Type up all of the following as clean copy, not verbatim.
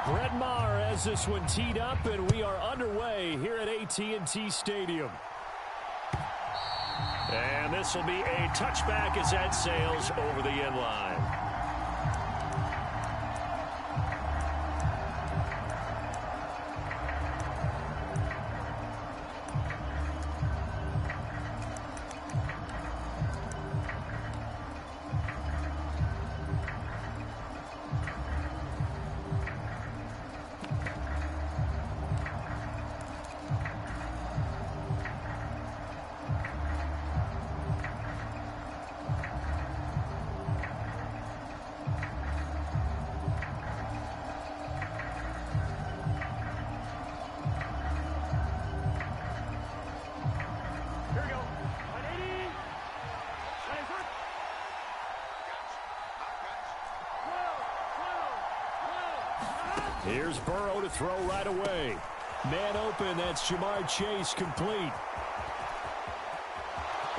Brett Maher has this one teed up, and we are underway here at AT&T Stadium. And this will be a touchback as that sails over the end line. Here's Burrow to throw right away. Man open, that's Jamar Chase complete.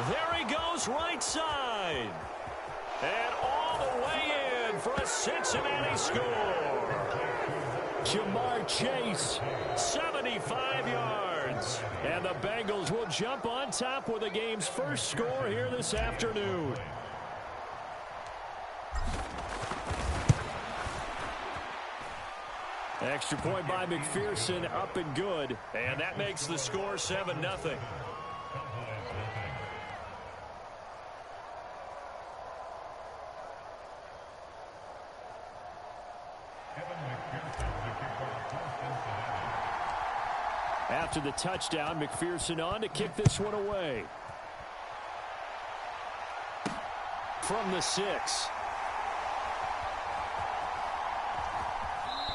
There he goes right side. And all the way in for a Cincinnati score. Jamar Chase, 75 yards. And the Bengals will jump on top with the game's first score here this afternoon. Extra point by McPherson, up and good. And that makes the score 7-0. After the touchdown, McPherson on to kick this one away. From the 6.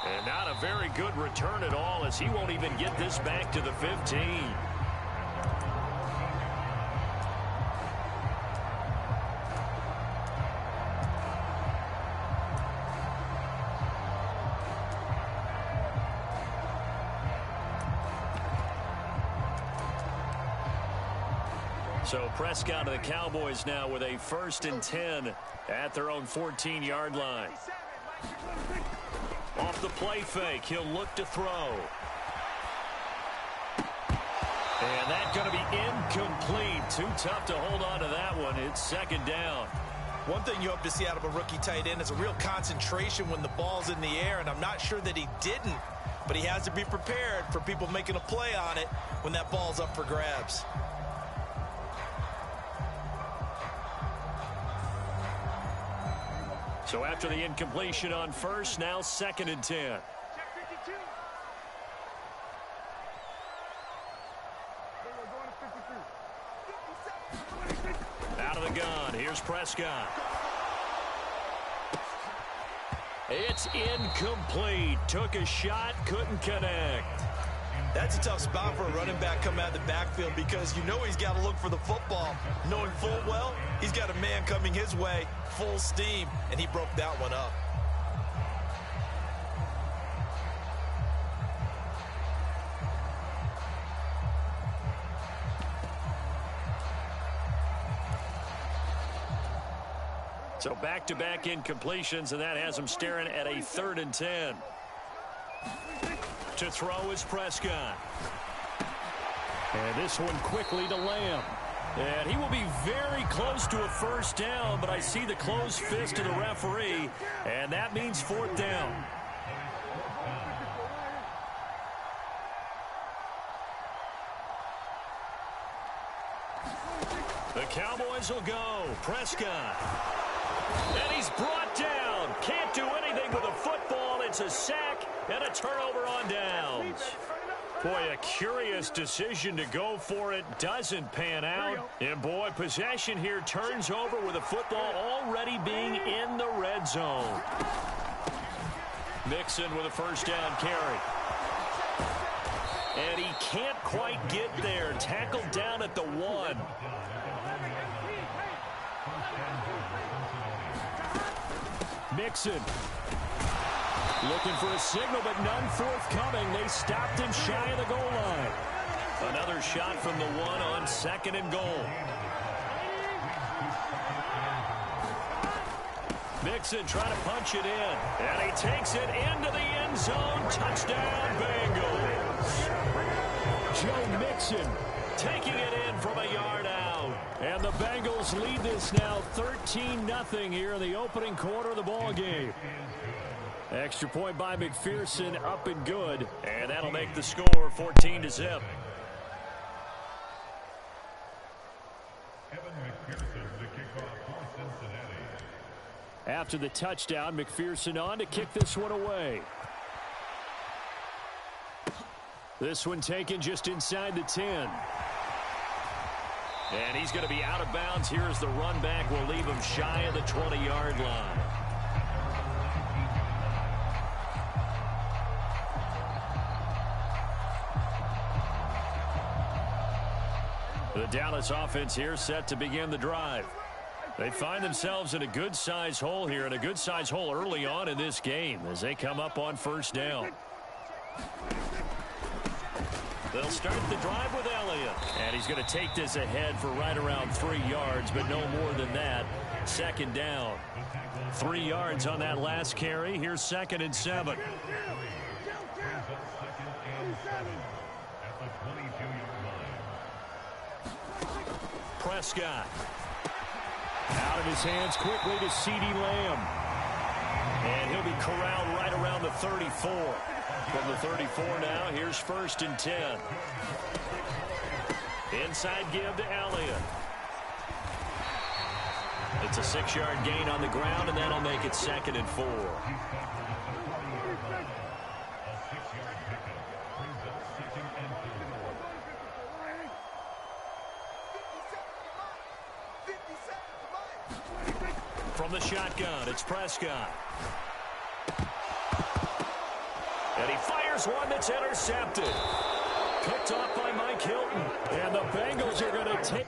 And not a very good return at all, as he won't even get this back to the 15. So Prescott and the Cowboys now with a 1st and 10 at their own 14-yard line. Off the play fake, he'll look to throw. And that's going to be incomplete. Too tough to hold on to that one. It's 2nd down. One thing you hope to see out of a rookie tight end is a real concentration when the ball's in the air, and I'm not sure that he didn't, but he has to be prepared for people making a play on it when that ball's up for grabs. So after the incompletion on 1st, now 2nd and 10. Out of the gun, here's Prescott. It's incomplete. Took a shot, couldn't connect. That's a tough spot for a running back coming out of the backfield because you know he's got to look for the football. Knowing full well, he's got a man coming his way, full steam, and he broke that one up. So back-to-back incompletions, and that has him staring at a 3rd and 10. To throw is Prescott. And this one quickly to Lamb. And he will be very close to a 1st down, but I see the closed fist of the referee, and that means 4th down. The Cowboys will go. Prescott. And he's brought down. Can't do anything with a football. It's a sack and a turnover on downs. Boy, a curious decision to go for it. Doesn't pan out. And boy, possession here turns over with the football already being in the red zone. Mixon with a 1st down carry. And he can't quite get there. Tackled down at the 1. Mixon looking for a signal, but none forthcoming. They stopped him shy of the goal line. Another shot from the 1 on 2nd and goal. Mixon trying to punch it in, and he takes it into the end end zone. Touchdown, Bengals. Joe Mixon taking it in from a yard out. And the Bengals lead this now 13-0 here in the opening quarter of the ball game. Extra point by McPherson, up and good. And that'll make the score 14-0. After the touchdown, McPherson on to kick this one away. This one taken just inside the 10. And he's going to be out of bounds here as the run back will leave him shy of the 20-yard line. The Dallas offense here set to begin the drive. They find themselves in a good-sized hole here, and a good-sized hole early on in this game as they come up on first down. They'll start the drive with Elliott. And he's going to take this ahead for right around 3 yards, but no more than that. Second down. 3 yards on that last carry. Here's 2nd and 7. Prescott. Out of his hands quickly to CeeDee Lamb. And he'll be corralled right around the 34. From the 34 now, here's 1st and 10. Inside give to Elliott. It's a 6-yard gain on the ground, and that'll make it 2nd and 4. From the shotgun, it's Prescott. And he fires one that's intercepted. Picked off by Mike Hilton. And the Bengals are going to take...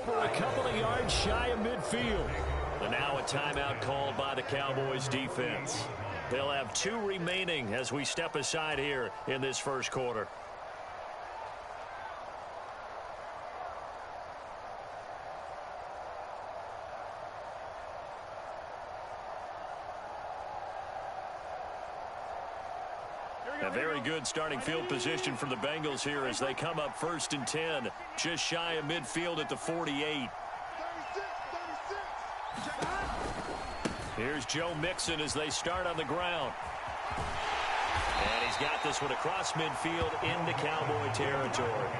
over a couple of yards shy of midfield. And now a timeout called by the Cowboys defense. They'll have 2 remaining as we step aside here in this first quarter. A very good starting field position for the Bengals here as they come up 1st and 10, just shy of midfield at the 48. Here's Joe Mixon as they start on the ground. And he's got this one across midfield into Cowboy territory.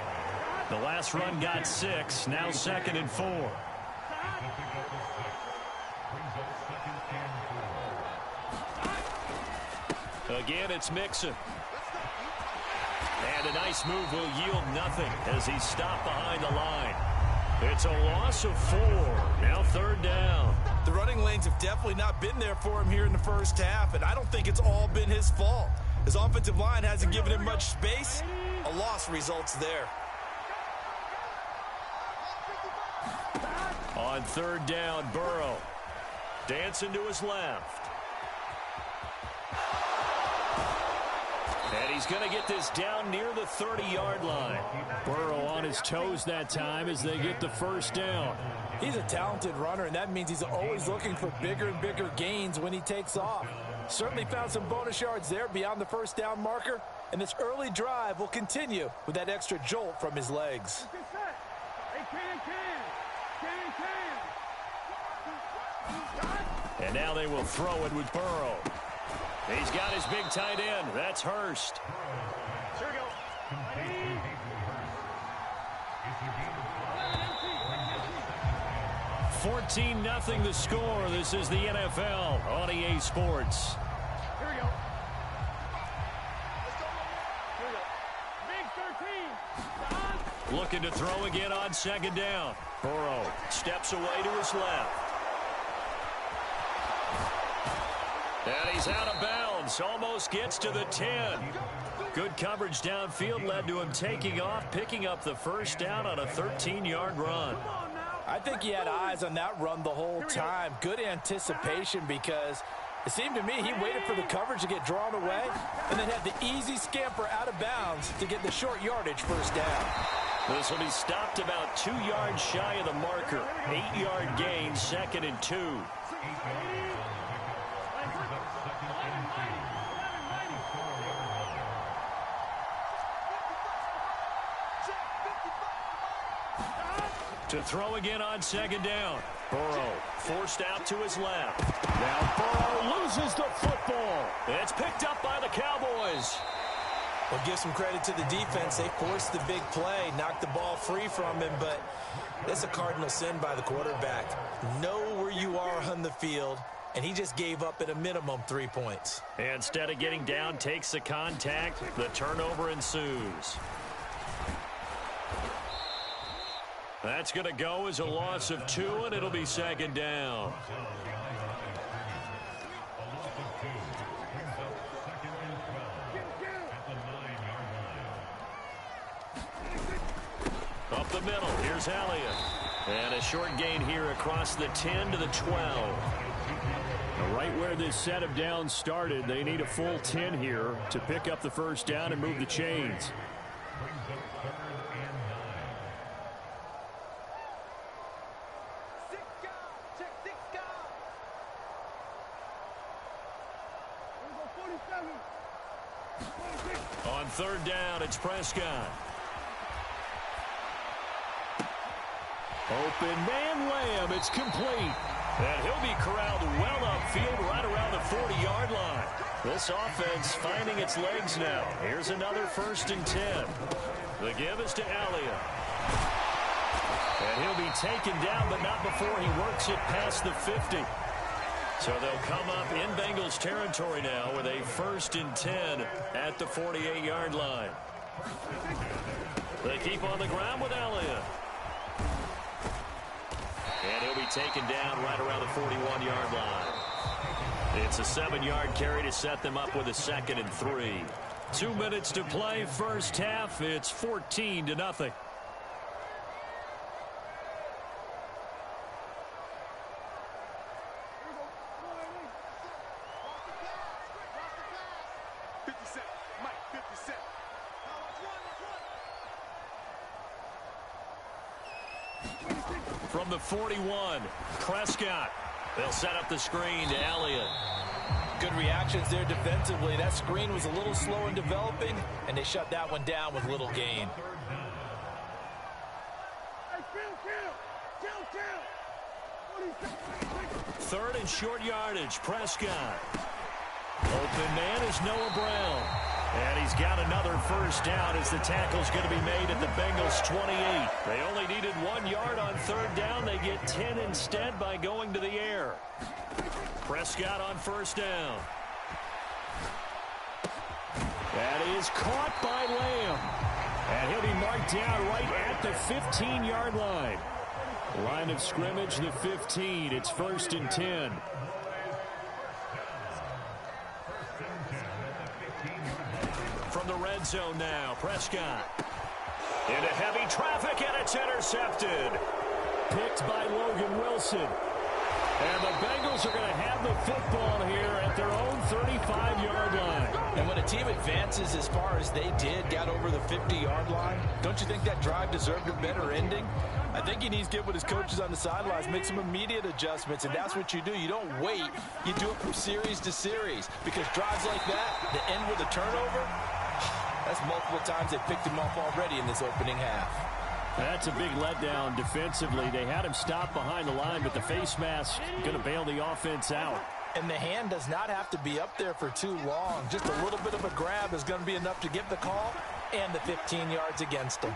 The last run got 6, now 2nd and 4. Again, it's Mixon. And a nice move will yield nothing as he's stopped behind the line. It's a loss of 4. Now 3rd down. The running lanes have definitely not been there for him here in the first half, and I don't think it's all been his fault. His offensive line hasn't given him much space. A loss results there. On 3rd down, Burrow. Dancing to his left. And he's going to get this down near the 30-yard line. Burrow on his toes that time as they get the 1st down. He's a talented runner, and that means he's always looking for bigger and bigger gains when he takes off. Certainly found some bonus yards there beyond the 1st down marker, and this early drive will continue with that extra jolt from his legs. And now they will throw it with Burrow. He's got his big tight end. That's Hurst. 14-0 the score. This is the NFL on EA Sports. Here we go. Here we go. Big 13. Looking to throw again on 2nd down. Burrow steps away to his left. And he's out of bounds. Almost gets to the 10. Good coverage downfield led to him taking off, picking up the 1st down on a 13-yard run. I think he had eyes on that run the whole time. Good anticipation because It seemed to me he waited for the coverage to get drawn away and then had the easy scamper out of bounds to get the short yardage first down. This will be stopped about 2 yards shy of the marker. 8-yard gain, 2nd and 2. To throw again on 2nd down. Burrow forced out to his left. Now Burrow loses the football. It's picked up by the Cowboys. Well, give some credit to the defense. They forced the big play, knocked the ball free from him, but that's a cardinal sin by the quarterback. Know where you are on the field, and he just gave up at a minimum 3 points. Instead of getting down, takes the contact. The turnover ensues. That's going to go as a loss of 2, and it'll be 2nd down. Up the middle, here's Elliott. And a short gain here across the 10 to the 12. Right where this set of downs started, they need a full 10 here to pick up the first down and move the chains. On 3rd down, it's Prescott. Open man Lamb, it's complete. And he'll be corralled well upfield right around the 40-yard line. This offense finding its legs now. Here's another 1st and 10. The give is to Elliott. And he'll be taken down, but not before he works it past the 50. So they'll come up in Bengals territory now with a 1st and 10 at the 48-yard line. They keep on the ground with Elliott. And he'll be taken down right around the 41-yard line. It's a 7-yard carry to set them up with a 2nd and 3. 2 minutes to play, first half. It's 14-0. From the 41, Prescott. They'll set up the screen to Elliott. Good reactions there defensively. That screen was a little slow in developing, and they shut that one down with little gain. Third and short yardage, Prescott. Open man is Noah Brown. And he's got another first down as the tackle's going to be made at the Bengals 28. They only needed 1 yard on 3rd down. They get 10 instead by going to the air. Prescott on 1st down. That is caught by Lamb. And he'll be marked down right at the 15-yard line. Line of scrimmage, the 15. It's 1st and 10. From the red zone now, Prescott. Into heavy traffic, and it's intercepted. Picked by Logan Wilson. And the Bengals are going to have the football here at their own 35-yard line. And when a team advances as far as they did, got over the 50-yard line, don't you think that drive deserved a better ending? I think he needs to get with his coaches on the sidelines, make some immediate adjustments, and that's what you do. You don't wait. You do it from series to series, because drives like that, that end with a turnover, that's multiple times they picked him off already in this opening half. That's a big letdown defensively. They had him stop behind the line, but the face mask going to bail the offense out. And the hand does not have to be up there for too long. Just a little bit of a grab is going to be enough to give the call, and the 15 yards against him.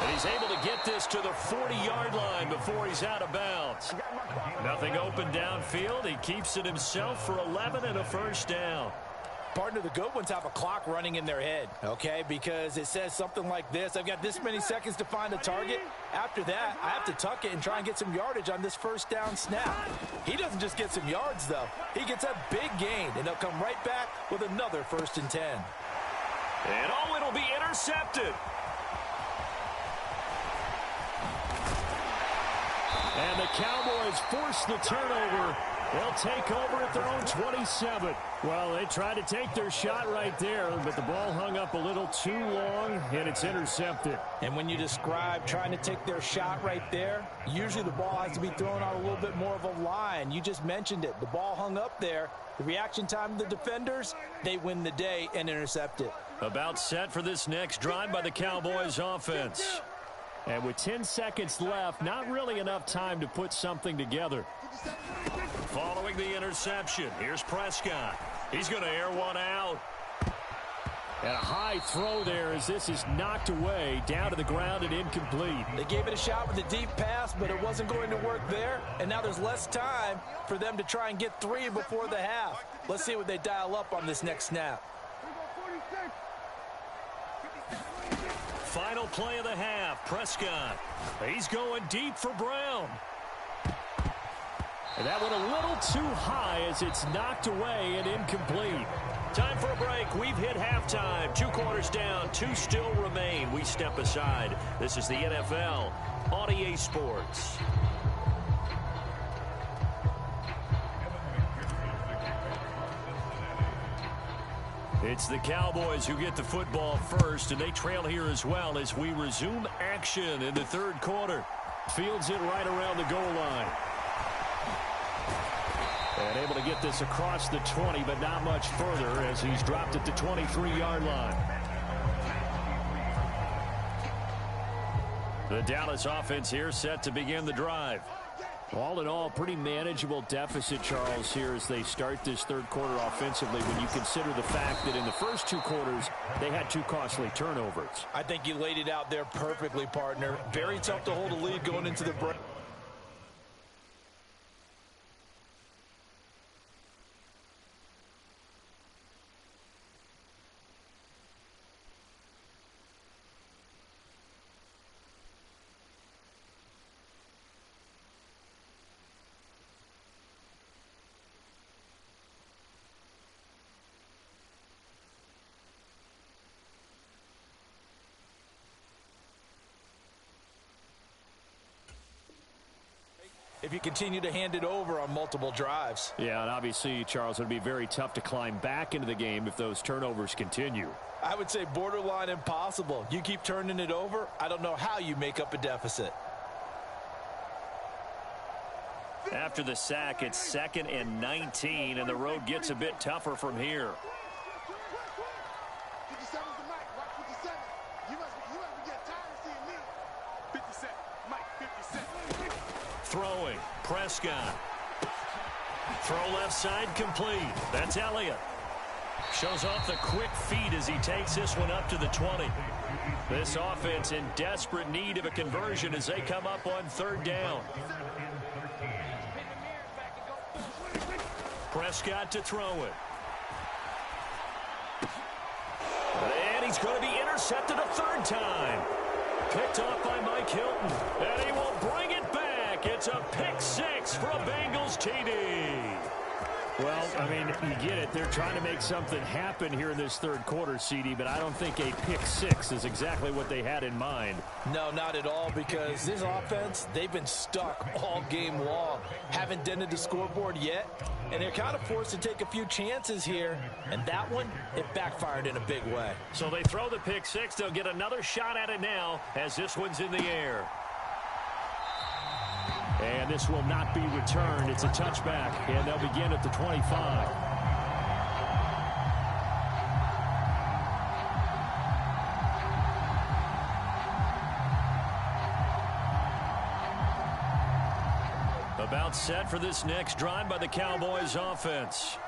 And he's able to get this to the 40-yard line before he's out of bounds. Nothing open downfield. He keeps it himself for 11 and a first down. Partner, the good ones have a clock running in their head, okay? Because it says something like this. I've got this many seconds to find a target. After that, I have to tuck it and try and get some yardage on this first down snap. He doesn't just get some yards, though. He gets a big gain, and they'll come right back with another 1st and 10. And oh, it'll be intercepted. And the Cowboys force the turnover. They'll take over at their own 27. Well, they tried to take their shot right there, but the ball hung up a little too long, and it's intercepted. And when you describe trying to take their shot right there, usually the ball has to be thrown on a little bit more of a line. You just mentioned it. The ball hung up there. The reaction time of the defenders, they win the day and intercept it. About set for this next drive by the Cowboys offense. And with 10 seconds left, not really enough time to put something together. Following the interception, here's Prescott. He's going to air one out. And a high throw there as this is knocked away, down to the ground and incomplete. They gave it a shot with a deep pass, but it wasn't going to work there. And now there's less time for them to try and get 3 before the half. Let's see what they dial up on this next snap. Final play of the half, Prescott. He's going deep for Brown. And that one a little too high as it's knocked away and incomplete. Time for a break. We've hit halftime. 2 quarters down, 2 still remain. We step aside. This is the NFL on EA Sports. It's the Cowboys who get the football first, and they trail here as well as we resume action in the third quarter. Fields it right around the goal line. And able to get this across the 20, but not much further as he's dropped at the 23-yard line. The Dallas offense here set to begin the drive. All in all, pretty manageable deficit, Charles, here as they start this third quarter offensively when you consider the fact that in the first 2 quarters, they had 2 costly turnovers. I think you laid it out there perfectly, partner. Very tough to hold a lead going into the break. If you continue to hand it over on multiple drives. Yeah, and obviously, Charles, it would be very tough to climb back into the game if those turnovers continue. I would say borderline impossible. You keep turning it over, I don't know how you make up a deficit. After the sack, it's 2nd and 19, and the road gets a bit tougher from here. Throwing, Prescott. Throw left side complete. That's Elliott. Shows off the quick feet as he takes this one up to the 20. This offense in desperate need of a conversion as they come up on 3rd down. Prescott to throw it. And he's going to be intercepted a 3rd time. Picked off by Mike Hilton. And he will bring it back. It's a pick 6 for a Bengals TD. Well, I mean, you get it. They're trying to make something happen here in this third quarter, CD, but I don't think a pick 6 is exactly what they had in mind. No, not at all, because this offense, they've been stuck all game long. Haven't dented the scoreboard yet, and they're kind of forced to take a few chances here, and that one, it backfired in a big way. So they throw the pick 6. They'll get another shot at it now as this one's in the air. And this will not be returned. It's a touchback, and they'll begin at the 25. About set for this next drive by the Cowboys offense.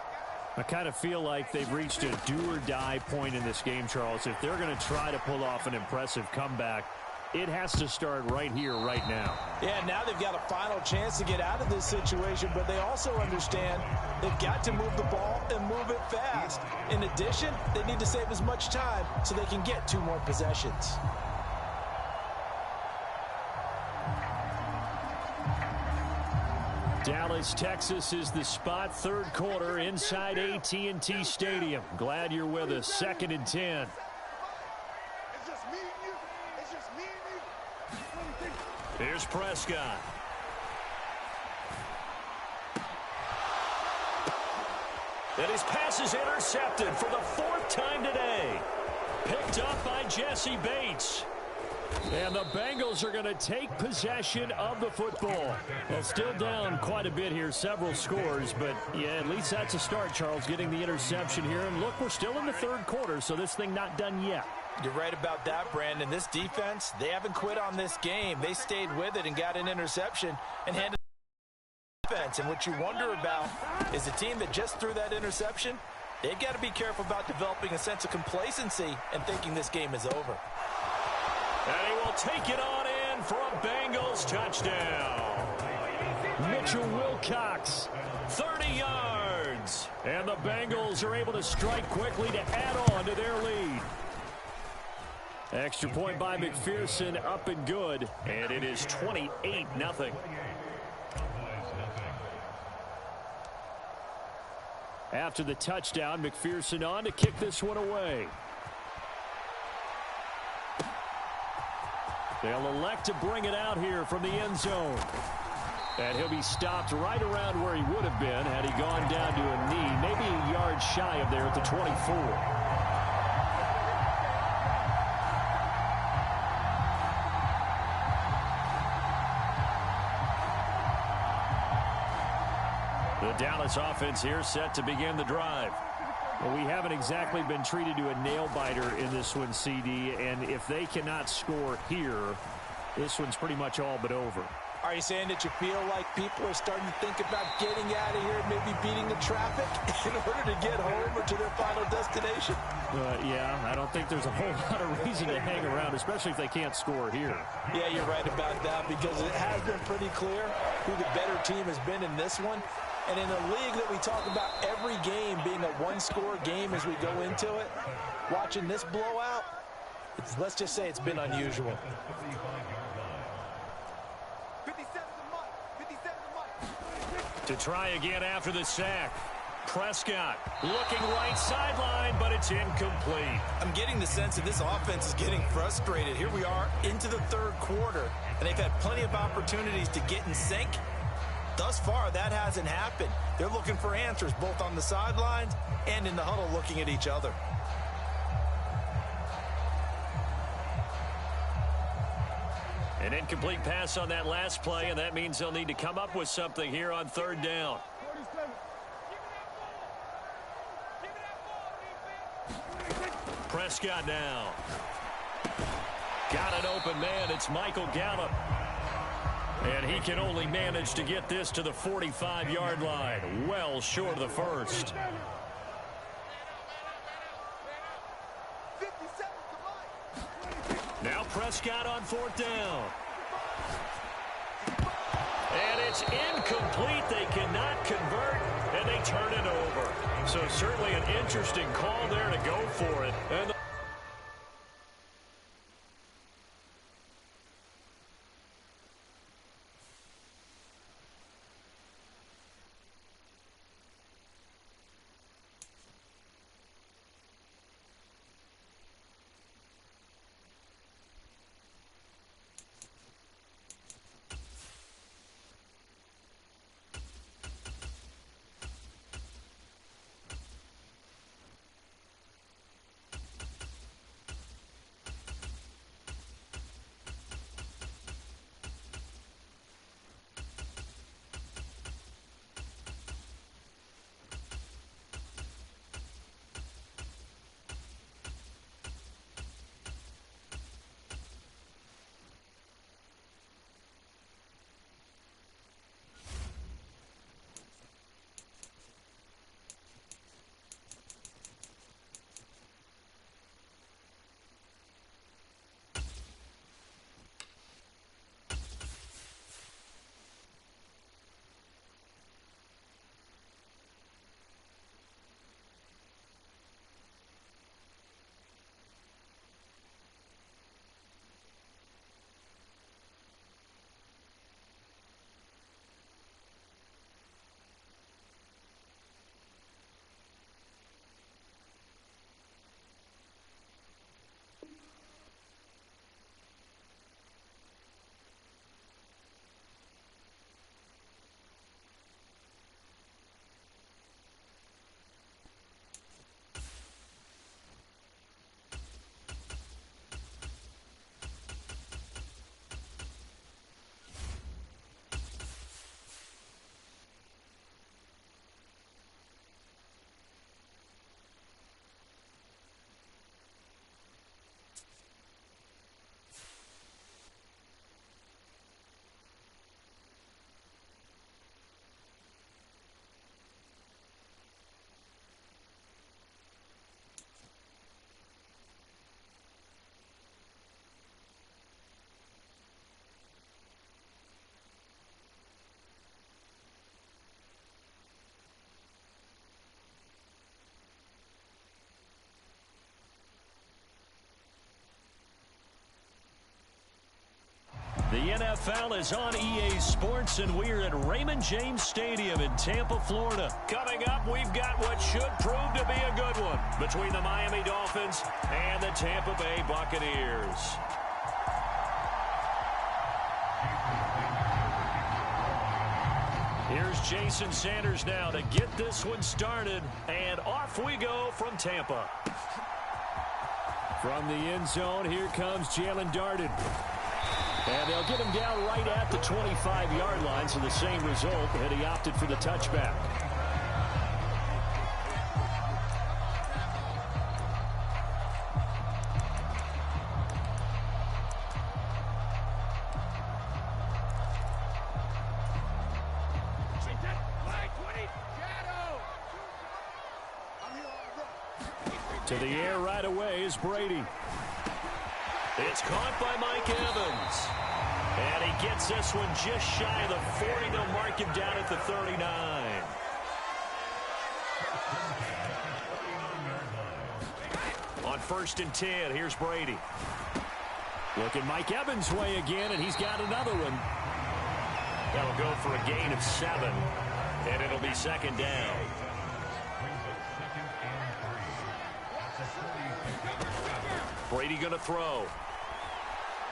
I kind of feel like they've reached a do-or-die point in this game, Charles. If they're going to try to pull off an impressive comeback, it has to start right here, right now. Yeah, now they've got a final chance to get out of this situation, but they also understand they've got to move the ball and move it fast. In addition, they need to save as much time so they can get 2 more possessions. Dallas, Texas is the spot, third quarter inside AT&T Stadium. Glad you're with us. 2nd and 10. Here's Prescott. And his pass is intercepted for the 4th time today. Picked up by Jesse Bates. And the Bengals are going to take possession of the football. Well, still down quite a bit here, several scores, but yeah, at least that's a start, Charles, getting the interception here. And look, we're still in the 3rd quarter, so this thing not done yet. You're right about that, Brandon. This defense, they haven't quit on this game. They stayed with it and got an interception and handed the defense. And what you wonder about is the team that just threw that interception, they've got to be careful about developing a sense of complacency and thinking this game is over. And he will take it on in for a Bengals touchdown. Mitchell Wilcox, 30 yards. and the Bengals are able to strike quickly to add on to their lead. Extra point by McPherson, up and good. And it is 28-0. After the touchdown, McPherson on to kick this one away. They'll elect to bring it out here from the end zone. And he'll be stopped right around where he would have been had he gone down to a knee, maybe a yard shy of there at the 24. The Dallas offense here set to begin the drive. Well, we haven't exactly been treated to a nail-biter in this one, CD, and if they cannot score here, this one's pretty much all but over. Are you saying that you feel like people are starting to think about getting out of here and maybe beating the traffic in order to get home or to their final destination? Yeah, I don't think there's a whole lot of reason to hang around, especially if they can't score here. Yeah, you're right about that because it has been pretty clear who the better team has been in this one. And in a league that we talk about every game being a one-score game as we go into it, watching this blowout, let's just say it's been unusual. To try again after the sack. Prescott looking right sideline, but it's incomplete. I'm getting the sense that this offense is getting frustrated. Here we are into the 3rd quarter, and they've had plenty of opportunities to get in sync. Thus far, that hasn't happened. They're looking for answers both on the sidelines and in the huddle looking at each other. An incomplete pass on that last play, and that means they'll need to come up with something here on 3rd down. Prescott now. Got an open man. It's Michael Gallup. And he can only manage to get this to the 45-yard line. Well short of the first. Now Prescott on 4th down. And it's incomplete. They cannot convert, and they turn it over. So certainly an interesting call there to go for it. And The NFL is on EA Sports, and we're at Raymond James Stadium in Tampa, Florida. Coming up, we've got what should prove to be a good one between the Miami Dolphins and the Tampa Bay Buccaneers. Here's Jason Sanders now to get this one started, and off we go from Tampa. From the end zone, here comes Jalen Darden. And they'll get him down right at the 25-yard line, so the same result, and he opted for the touchback. To the air right away is Brady. It's caught by Mike Evans. And he gets this one just shy of the 40. They'll mark him down at the 39. On 1st and 10, here's Brady. Looking Mike Evans' way again, and he's got another one. That'll go for a gain of 7, and it'll be 2nd down. Brady going to throw.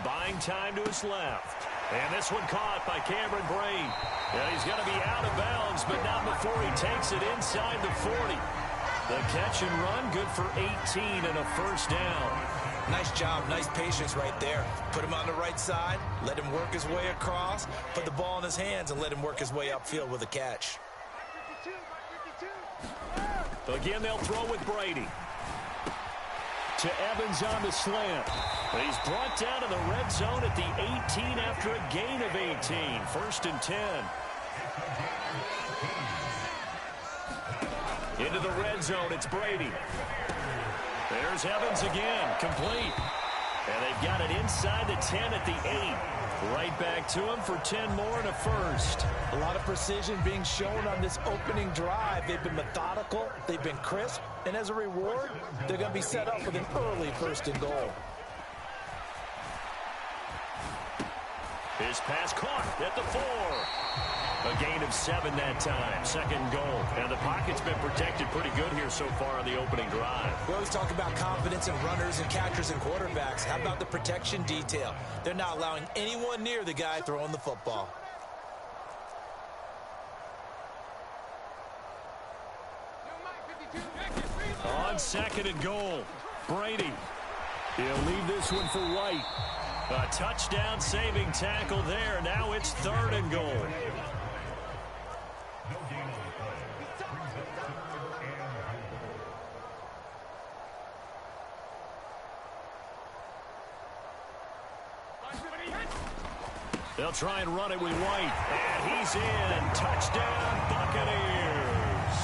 Buying time to his left. And this one caught by Cameron Brate. And he's going to be out of bounds, but not before he takes it inside the 40. The catch and run, good for 18 and a 1st down. Nice job, nice patience right there. Put him on the right side, let him work his way across, put the ball in his hands, and let him work his way upfield with a catch. Again, they'll throw with Brady. To Evans on the slant. But he's brought down in the red zone at the 18 after a gain of 18. 1st and 10. Into the red zone, it's Brady. There's Evans again, complete. And they've got it inside the 10 at the 8. Right back to him for 10 more and a 1st. A lot of precision being shown on this opening drive. They've been methodical, they've been crisp, and as a reward, they're going to be set up with an early 1st and goal. His pass caught at the 4. A gain of 7 that time. 2nd goal. And the pocket's been protected pretty good here so far on the opening drive. We always talk about confidence in runners and catchers and quarterbacks. How about the protection detail? They're not allowing anyone near the guy throwing the football. On 2nd and goal, Brady. He'll leave this one for White. A touchdown saving tackle there. Now it's 3rd and goal. They'll try and run it with White. And he's in. Touchdown, Buccaneers.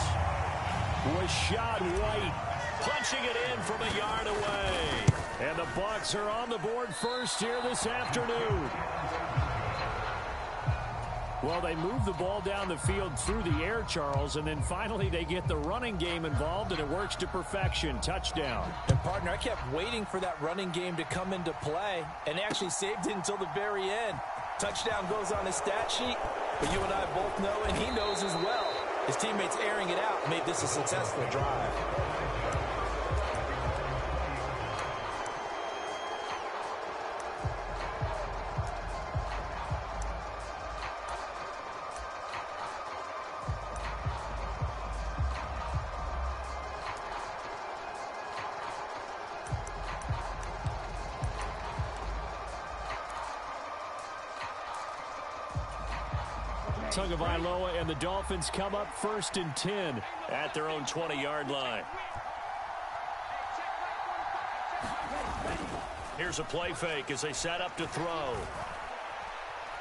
Rashad White punching it in from a yard away. And the Bucs are on the board first here this afternoon. Well, they move the ball down the field through the air, Charles, and then finally they get the running game involved, and it works to perfection. Touchdown. And, partner, I kept waiting for that running game to come into play and actually saved it until the very end. Touchdown goes on his stat sheet, but you and I both know, and he knows as well, his teammates airing it out made this a successful drive. Tagovailoa and the Dolphins come up 1st and 10 at their own 20-yard line. Here's a play fake as they set up to throw.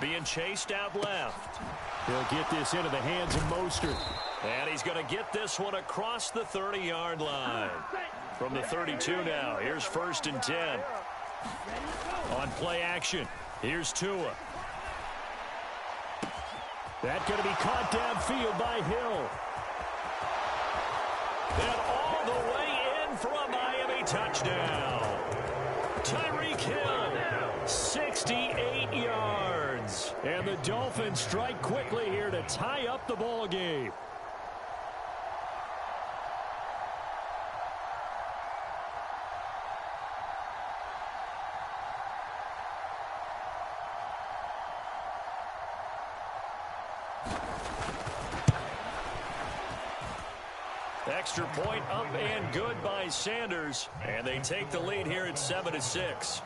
Being chased out left. He'll get this into the hands of Mostert. And he's going to get this one across the 30-yard line. From the 32 now, here's 1st and 10. On play action, here's Tua. That's going to be caught downfield by Hill. And all the way in for a Miami touchdown. Tyreek Hill, 68 yards. And the Dolphins strike quickly here to tie up the ball game. Extra point up and good by Sanders. And they take the lead here at 7-6.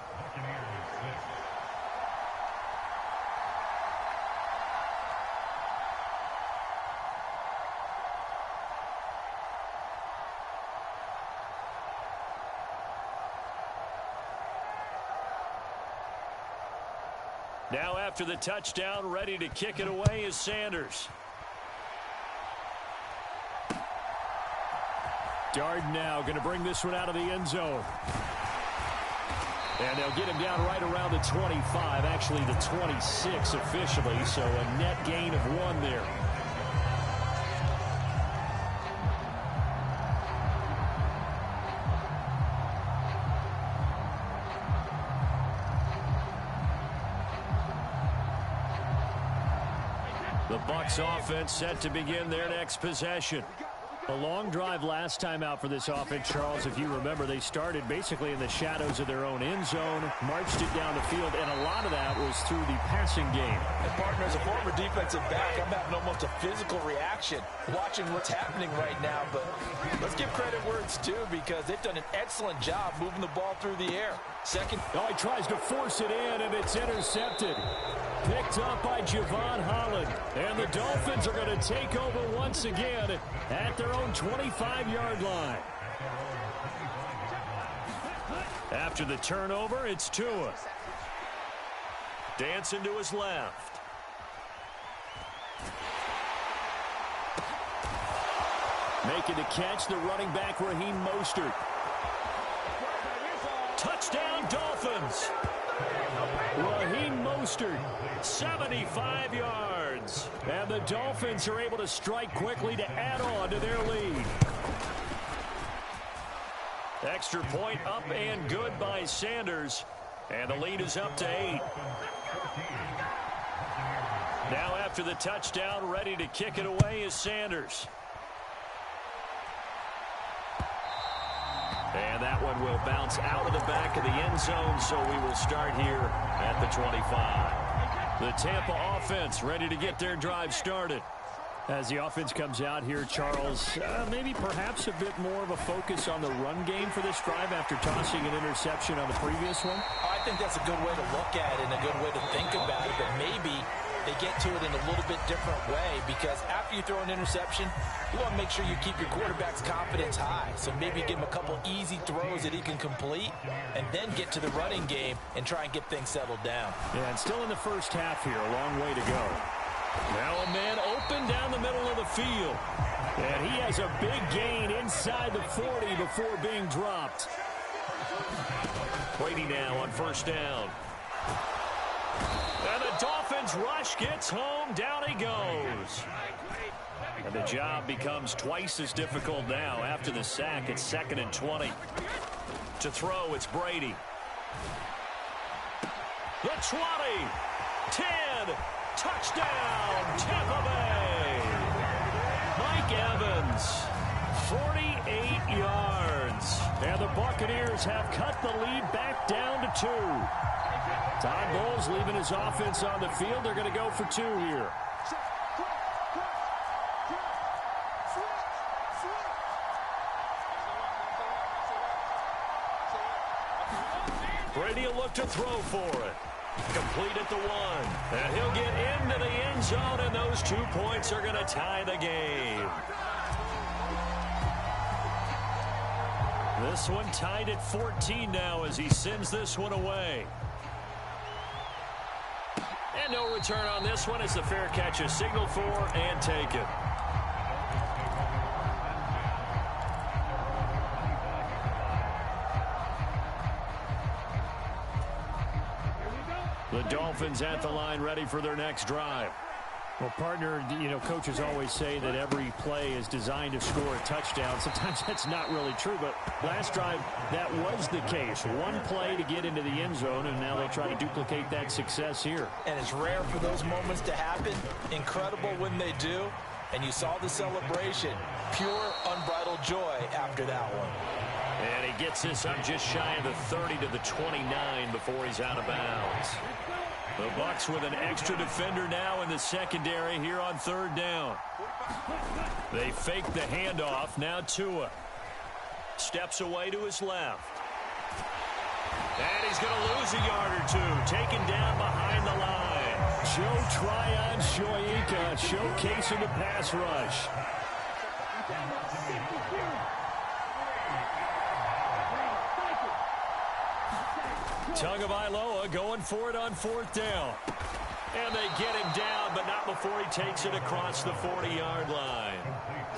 Now after the touchdown, ready to kick it away is Sanders. Darden now going to bring this one out of the end zone. And they'll get him down right around the 25, actually the 26 officially, so a net gain of 1 there. The Bucs offense set to begin their next possession. A long drive last time out for this offense, Charles. If you remember, they started basically in the shadows of their own end zone, marched it down the field, and a lot of that was through the passing game. And partner, as a former defensive back, I'm having almost a physical reaction watching what's happening right now. But let's give credit where it's due, because they've done an excellent job moving the ball through the air. Second. Oh, he tries to force it in, and it's intercepted. Picked up by Javon Holland. And the Dolphins are going to take over once again at their own 25-yard line. After the turnover, it's Tua. Dancing to his left. Making the catch, the running back, Raheem Mostert. Touchdown, Dolphins. Raheem Mostert, 75 yards. And the Dolphins are able to strike quickly to add on to their lead. Extra point up and good by Sanders. And the lead is up to 8. Now after the touchdown, ready to kick it away is Sanders. And that one will bounce out of the back of the end zone, so we will start here at the 25. The Tampa offense ready to get their drive started. As the offense comes out here, Charles, maybe perhaps a bit more of a focus on the run game for this drive after tossing an interception on the previous one? I think that's a good way to look at it and a good way to think about it, but maybe they get to it in a little bit different way, because after you throw an interception, you want to make sure you keep your quarterback's confidence high. So maybe give him a couple easy throws that he can complete and then get to the running game and try and get things settled down. Yeah, and still in the first half here, a long way to go. Now a man open down the middle of the field. And he has a big gain inside the 40 before being dropped. Brady now on first down. And the Dolphins rush gets home. Down he goes. And the job becomes twice as difficult now after the sack. It's 2nd and 20. To throw, it's Brady. The 20. 10. Touchdown, Tampa Bay. Mike Evans, 48 yards. And the Buccaneers have cut the lead back down to 2. Todd Bowles leaving his offense on the field. They're going to go for 2 here. Brady will look to throw for it. Complete at the 1. And he'll get into the end zone, and those 2 points are going to tie the game. This one tied at 14 now as he sends this one away. And no return on this one as the fair catch is signaled for and taken. The Dolphins at the line ready for their next drive. Well, partner, you know, coaches always say that every play is designed to score a touchdown. Sometimes that's not really true, but last drive, that was the case. One play to get into the end zone, and now they'll try to duplicate that success here. And it's rare for those moments to happen. Incredible when they do. And you saw the celebration. Pure, unbridled joy after that one. And he gets this up just shy of the 30 to the 29 before he's out of bounds. The Bucs with an extra defender now in the secondary here on third down. They fake the handoff. Now Tua steps away to his left. And he's going to lose a yard or two. Taken down behind the line. Joe Tryon-Shoyinka showcasing the pass rush. Tagovailoa going for it on fourth down. And they get him down, but not before he takes it across the 40-yard line.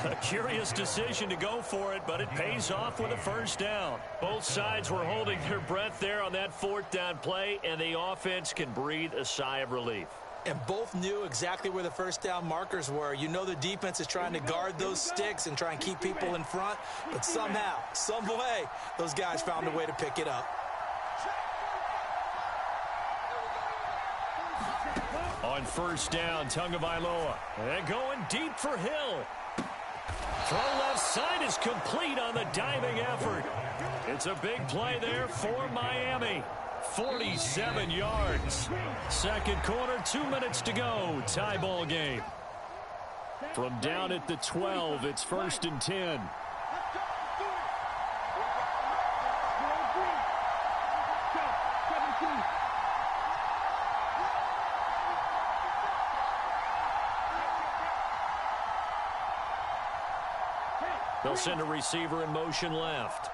A curious decision to go for it, but it pays off with a first down. Both sides were holding their breath there on that fourth down play, and the offense can breathe a sigh of relief. And both knew exactly where the first down markers were. You know the defense is trying to guard those sticks and try and keep people in front, but somehow, some way, those guys found a way to pick it up. On first down, Tagovailoa. And going deep for Hill. Throw left side is complete on the diving effort. It's a big play there for Miami. 47 yards. Second quarter, 2 minutes to go. Tie ball game. From down at the 12, it's 1st and 10. They'll send a receiver in motion left.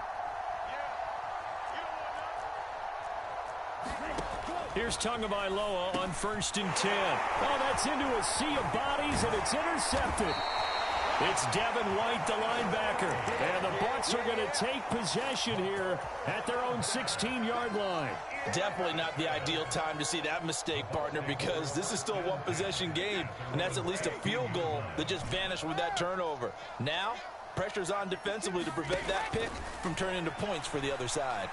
Here's Tagovailoa on 1st and 10. Oh, that's into a sea of bodies, and it's intercepted. It's Devin White, the linebacker. And the Bucs are going to take possession here at their own 16-yard line. Definitely not the ideal time to see that mistake, partner, because this is still a one-possession game, and that's at least a field goal that just vanished with that turnover. Now, pressure's on defensively to prevent that pick from turning into points for the other side.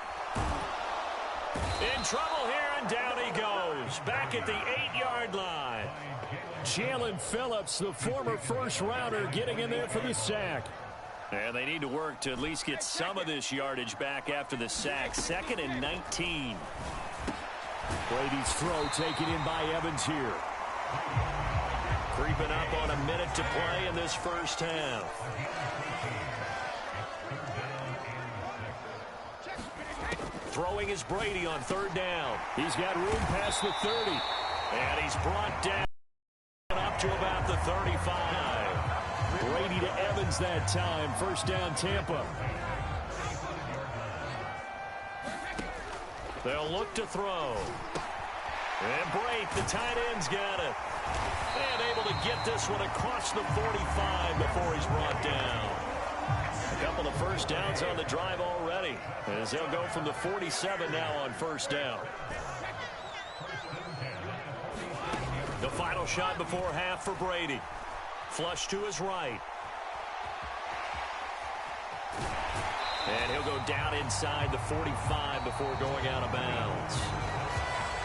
In trouble here, and down he goes. Back at the 8-yard line. Jalen Phillips, the former first-rounder, getting in there for the sack. And they need to work to at least get some of this yardage back after the sack. 2nd and 19. Brady's throw taken in by Evans here. Creeping up on a minute to play in this first half. Throwing is Brady on 3rd down. He's got room past the 30. And he's brought down up to about the 35. Brady to Evans that time. 1st down, Tampa. They'll look to throw. And Brate, the tight end's got it. And able to get this one across the 45 before he's brought down. A couple of first downs on the drive already, as they'll go from the 47 now on 1st down. The final shot before half for Brady. Flush to his right. And he'll go down inside the 45 before going out of bounds.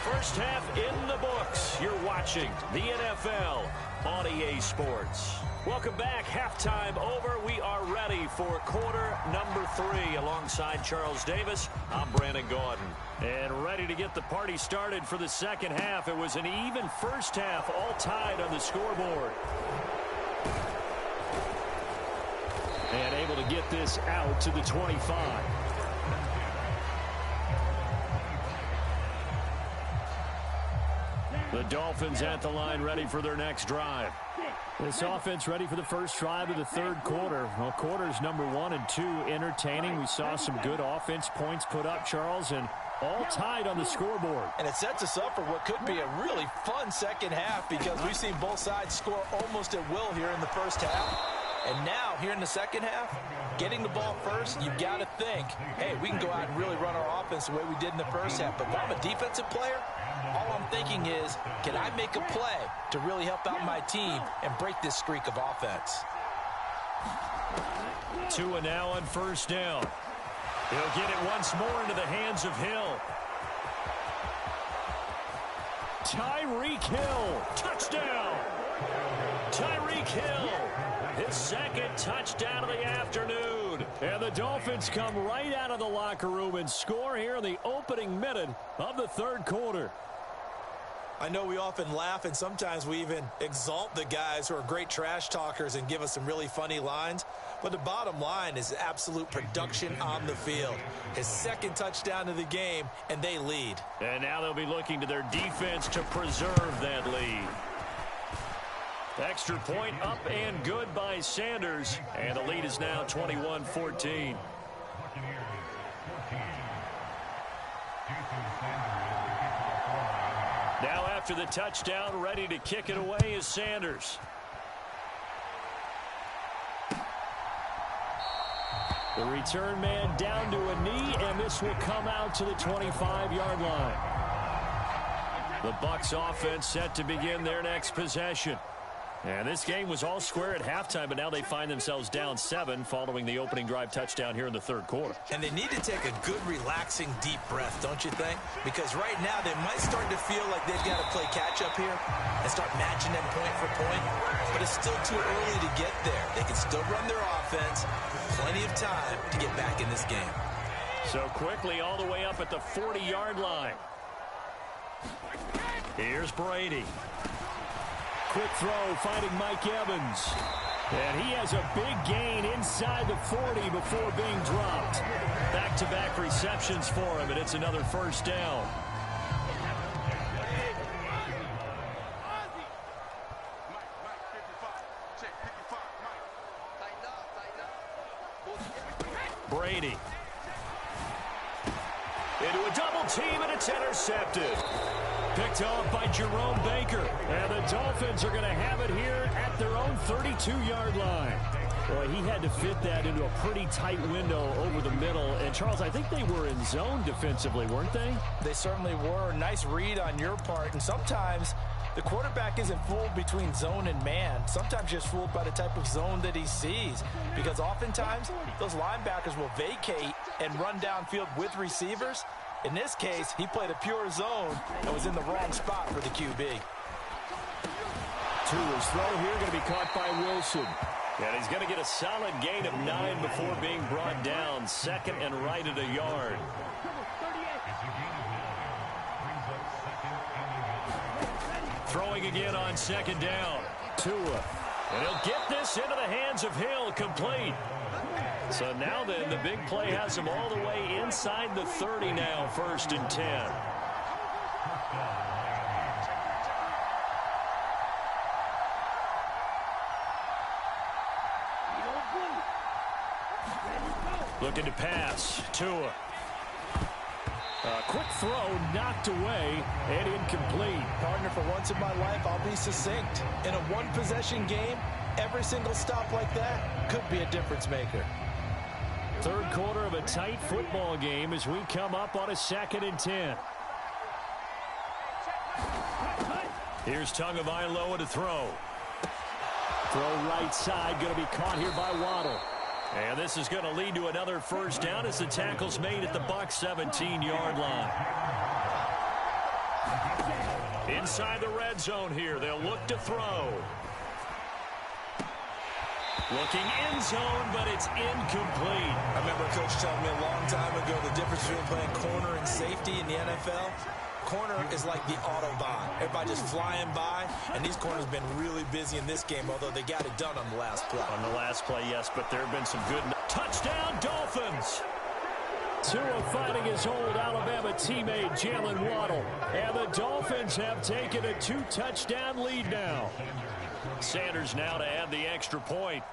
First half in the books. You're watching the NFL on EA Sports. Welcome back. Halftime over. We are ready for quarter number 3. Alongside Charles Davis, I'm Brandon Gaudin. And ready to get the party started for the second half. It was an even first half, all tied on the scoreboard. And able to get this out to the 25. The Dolphins at the line, ready for their next drive. This offense ready for the first drive of the third quarter. Well, quarters number 1 and 2 entertaining. We saw some good offense points put up, Charles, and all tied on the scoreboard. And it sets us up for what could be a really fun second half, because we've seen both sides score almost at will here in the first half. And now, here in the second half, getting the ball first, you've got to think, hey, we can go out and really run our offense the way we did in the first half. But if I'm a defensive player, all I'm thinking is, can I make a play to really help out my team and break this streak of offense? Tua now on first down. He'll get it once more into the hands of Hill. Tyreek Hill, touchdown! Tyreek Hill, his second touchdown of the afternoon. And the Dolphins come right out of the locker room and score here in the opening minute of the third quarter. I know we often laugh, and sometimes we even exalt the guys who are great trash talkers and give us some really funny lines. But the bottom line is absolute production on the field. His second touchdown of the game, and they lead. And now they'll be looking to their defense to preserve that lead. Extra point up and good by Sanders. And the lead is now 21-14. Now after the touchdown, ready to kick it away is Sanders. The return man down to a knee, and this will come out to the 25-yard line. The Bucs offense set to begin their next possession. And this game was all square at halftime, but now they find themselves down 7 following the opening drive touchdown here in the third quarter. And they need to take a good, relaxing, deep breath, don't you think? Because right now they might start to feel like they've got to play catch-up here and start matching them point for point. But it's still too early to get there. They can still run their offense. Plenty of time to get back in this game. So quickly all the way up at the 40-yard line. Here's Brady. Quick throw, finding Mike Evans. And he has a big gain inside the 40 before being dropped. Back-to-back receptions for him, and it's another first down. Brady. Into a double team, and it's intercepted. Picked off by Jerome Baker. And the Dolphins are going to have it here at their own 32-yard line. Boy, he had to fit that into a pretty tight window over the middle. And, Charles, I think they were in zone defensively, weren't they? They certainly were. Nice read on your part. And sometimes the quarterback isn't fooled between zone and man. Sometimes just fooled by the type of zone that he sees. Because oftentimes those linebackers will vacate and run downfield with receivers. In this case, he played a pure zone and was in the wrong spot for the QB. Tua's throw here going to be caught by Wilson. And he's going to get a solid gain of 9 before being brought down. Second and right at a yard. Throwing again on second down. Tua. And he'll get this into the hands of Hill, complete. So now then, the big play has him all the way inside the 30 now, first and 10. Looking to pass. Tua. Quick throw knocked away and incomplete. Partner, for once in my life, I'll be succinct. In a one-possession game, every single stop like that could be a difference maker. Third quarter of a tight football game as we come up on a 2nd and 10. Here's Tagovailoa to throw. Throw right side, going to be caught here by Waddle. And this is going to lead to another first down as the tackle's made at the Bucs 17-yard line. Inside the red zone here, they'll look to throw. Looking in zone, but it's incomplete. I remember a coach telling me a long time ago the difference between playing corner and safety in the NFL. Corner is like the Autobahn. Everybody just flying by, and these corners have been really busy in this game, although they got it done on the last play. On the last play, yes, but there have been some good... Touchdown, Dolphins! Tua fighting his old Alabama teammate, Jalen Waddle. And the Dolphins have taken a 2-touchdown lead now. Sanders now to add the extra point.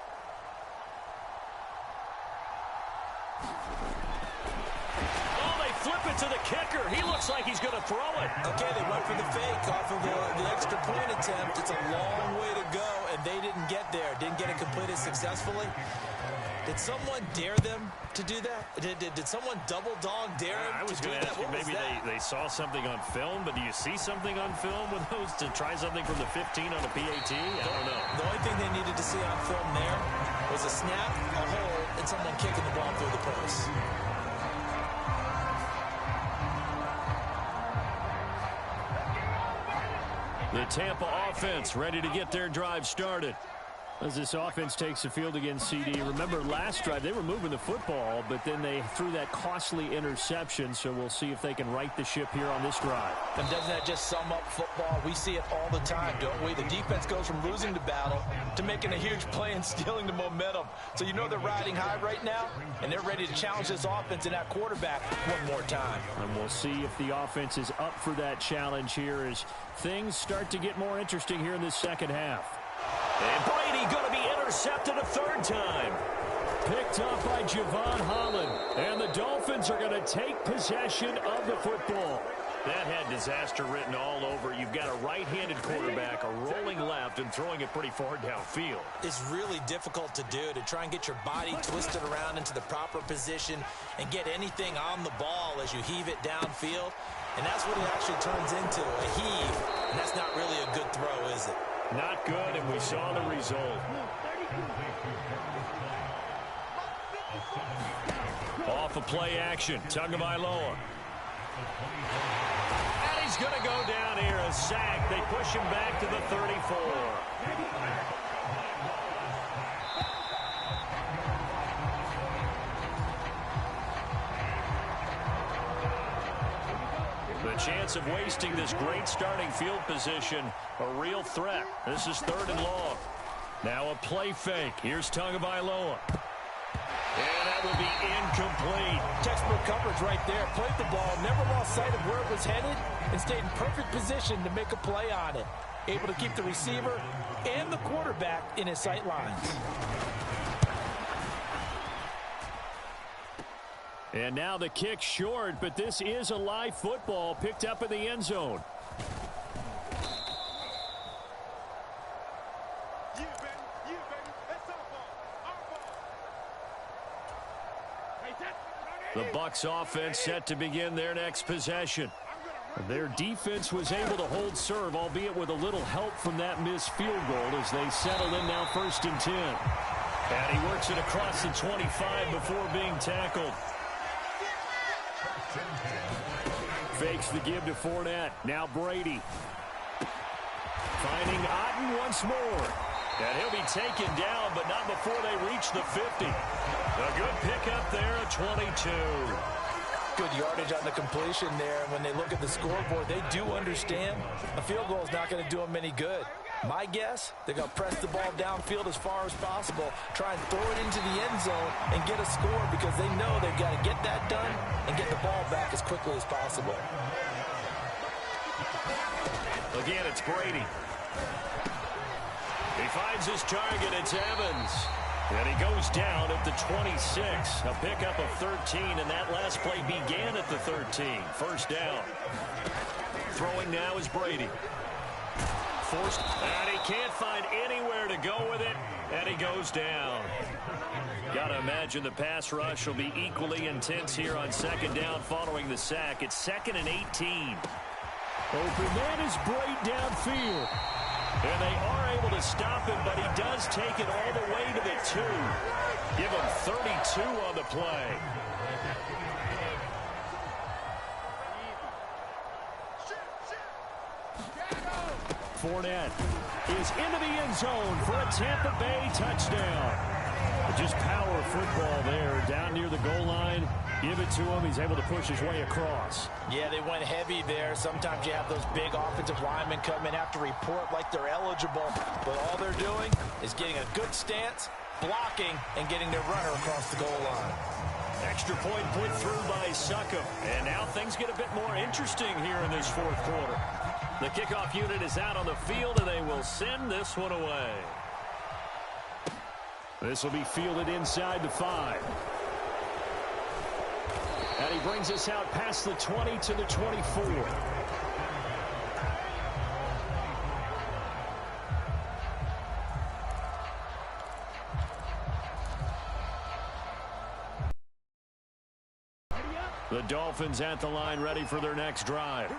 Flip it to the kicker. He looks like he's going to throw it. Okay, they went for the fake off of the extra point attempt. It's a long way to go, and they didn't get there, didn't get it completed successfully. Did someone dare them to do that? Did someone double dog dare them I was going to ask you, maybe they saw something on film, but do you see something on film with those to try something from the 15 on a PAT? I don't know. The only thing they needed to see on film there was a snap, a hold, and someone kicking the ball through the post. The Tampa offense ready to get their drive started. As this offense takes the field against CD. Remember last drive, they were moving the football, but then they threw that costly interception, so we'll see if they can right the ship here on this drive. And doesn't that just sum up football? We see it all the time, don't we? The defense goes from losing the battle to making a huge play and stealing the momentum. So you know they're riding high right now, and they're ready to challenge this offense and that quarterback one more time. And we'll see if the offense is up for that challenge here as things start to get more interesting here in this second half. And Brady going to be intercepted a third time. Picked up by Javon Holland. And the Dolphins are going to take possession of the football. That had disaster written all over. You've got a right-handed quarterback, a rolling left, and throwing it pretty far downfield. It's really difficult to do, to try and get your body twisted around into the proper position and get anything on the ball as you heave it downfield. And that's what it actually turns into, a heave. And that's not really a good throw, is it? Not good, and we saw the result. Off of play action, Tagovailoa. And he's going to go down here, a sack. They push him back to the 34. The chance of wasting this great starting field position, a real threat. This is 3rd and long. Now a play fake. Here's Tagovailoa. And that will be incomplete. Textbook coverage right there. Played the ball, never lost sight of where it was headed, and stayed in perfect position to make a play on it. Able to keep the receiver and the quarterback in his sight lines. And now the kick short, but this is a live football picked up in the end zone. The Bucs offense set to begin their next possession. Their defense was able to hold serve, albeit with a little help from that missed field goal as they settle in now 1st and 10. And he works it across the 25 before being tackled. Fakes the give to Fournette. Now Brady. Finding Otten once more. And he'll be taken down, but not before they reach the 50. A good pickup there at 22. Good yardage on the completion there. And when they look at the scoreboard, they do understand a field goal is not going to do them any good. My guess, they're going to press the ball downfield as far as possible, try and throw it into the end zone and get a score because they know they've got to get that done and get the ball back as quickly as possible. Again, it's Brady. He finds his target. It's Evans. And he goes down at the 26. A pickup of 13, and that last play began at the 13. First down. Throwing now is Brady. Forced, and he can't find anywhere to go with it, and he goes down. Got to imagine the pass rush will be equally intense here on 2nd down following the sack. It's 2nd and 18. Open man is Brady downfield. And they are able to stop him, but he does take it all the way to the 2. Give him 32 on the play. Fournette is into the end zone for a Tampa Bay touchdown. Just power football there down near the goal line. Give it to him. He's able to push his way across. Yeah, they went heavy there. Sometimes you have those big offensive linemen come and have to report like they're eligible. But all they're doing is getting a good stance, blocking, and getting their runner across the goal line. Extra point put through by Succop. And now things get a bit more interesting here in this 4th quarter. The kickoff unit is out on the field, and they will send this one away. This will be fielded inside the 5. And he brings us out past the 20 to the 24. The Dolphins at the line, ready for their next drive.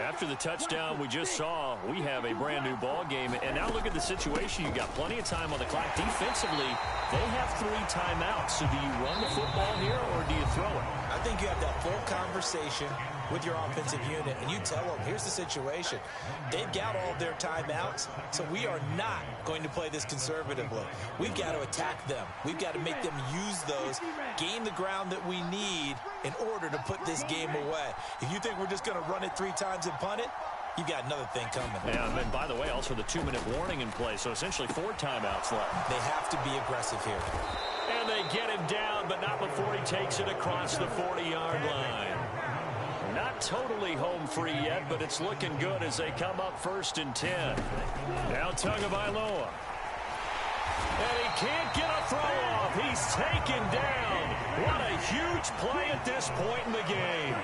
After the touchdown we just saw, we have a brand-new ball game. And now look at the situation. You got plenty of time on the clock. Defensively, they have 3 timeouts. So do you run the football here or do you throw it? I think you have that full conversation with your offensive unit, and you tell them, here's the situation. They've got all of their timeouts, so we are not going to play this conservatively. We've got to attack them. We've got to make them use those, gain the ground that we need in order to put this game away. If you think we're just going to run it 3 times and punt it, you've got another thing coming. Yeah, and then, by the way, also the 2-minute warning in play, so essentially 4 timeouts left. They have to be aggressive here. And they get him down, but not before he takes it across the 40-yard line. Not totally home free yet, but it's looking good as they come up 1st and 10. Now Tagovailoa. And he can't get a throw off. He's taken down. What a huge play at this point in the game.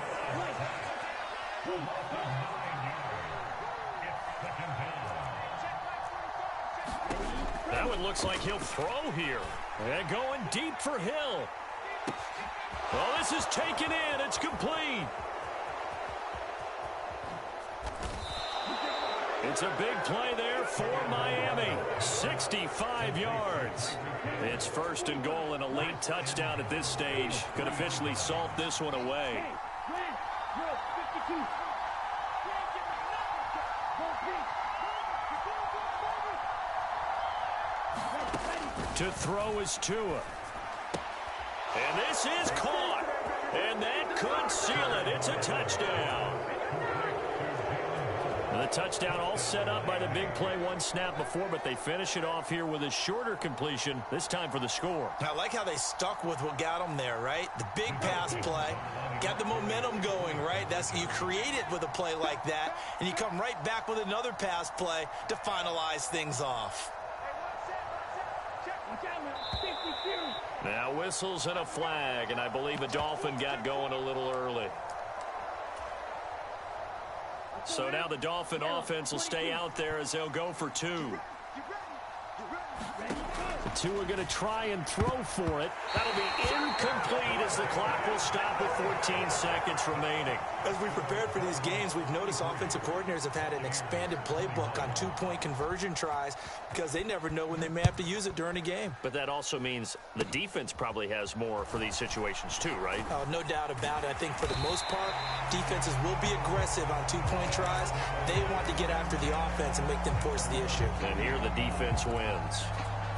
That one looks like he'll throw here. And going deep for Hill. Well, this is taken in. It's complete. It's a big play there for Miami. 65 yards. It's 1st and goal and a late touchdown at this stage. Could officially salt this one away. To throw is Tua. And this is caught. And that could seal it. It's a touchdown. The touchdown all set up by the big play 1 snap before, but they finish it off here with a shorter completion, this time for the score. I like how they stuck with what got them there, right? The big pass play, got the momentum going, right? You create it with a play like that, and you come right back with another pass play to finalize things off. Now whistles and a flag, and I believe a Dolphin got going a little early. So now the Dolphin offense will stay out there as they'll go for 2. The 2 are going to try and throw for it. That'll be incomplete as the clock will stop with 14 seconds remaining. As we prepared for these games, we've noticed offensive coordinators have had an expanded playbook on 2-point conversion tries because they never know when they may have to use it during a game. But that also means the defense probably has more for these situations too, right? Oh, no doubt about it. I think for the most part, defenses will be aggressive on 2-point tries. They want to get after the offense and make them force the issue. And here the defense wins.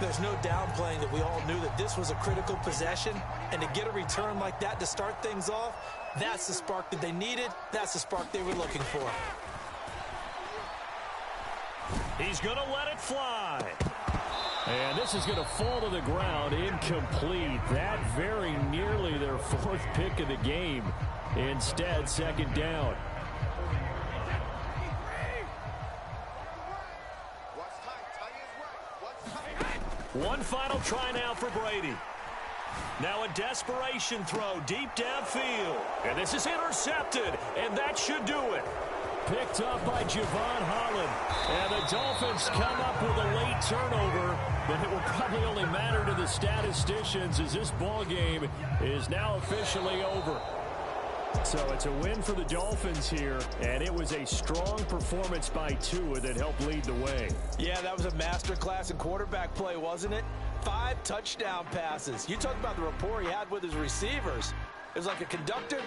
There's no downplaying that we all knew that this was a critical possession, and to get a return like that to start things off, that's the spark that they needed. That's the spark they were looking for. He's going to let it fly. And this is going to fall to the ground, incomplete. That very nearly their 4th pick of the game. Instead, 2nd down. One final try now for Brady. Now a desperation throw deep downfield. And this is intercepted, and that should do it. Picked up by Javon Holland. And the Dolphins come up with a late turnover, but it will probably only matter to the statisticians as this ball game is now officially over. So it's a win for the Dolphins here, and it was a strong performance by Tua that helped lead the way. Yeah, that was a masterclass in quarterback play, wasn't it? 5 touchdown passes. You talk about the rapport he had with his receivers. It was like a conductor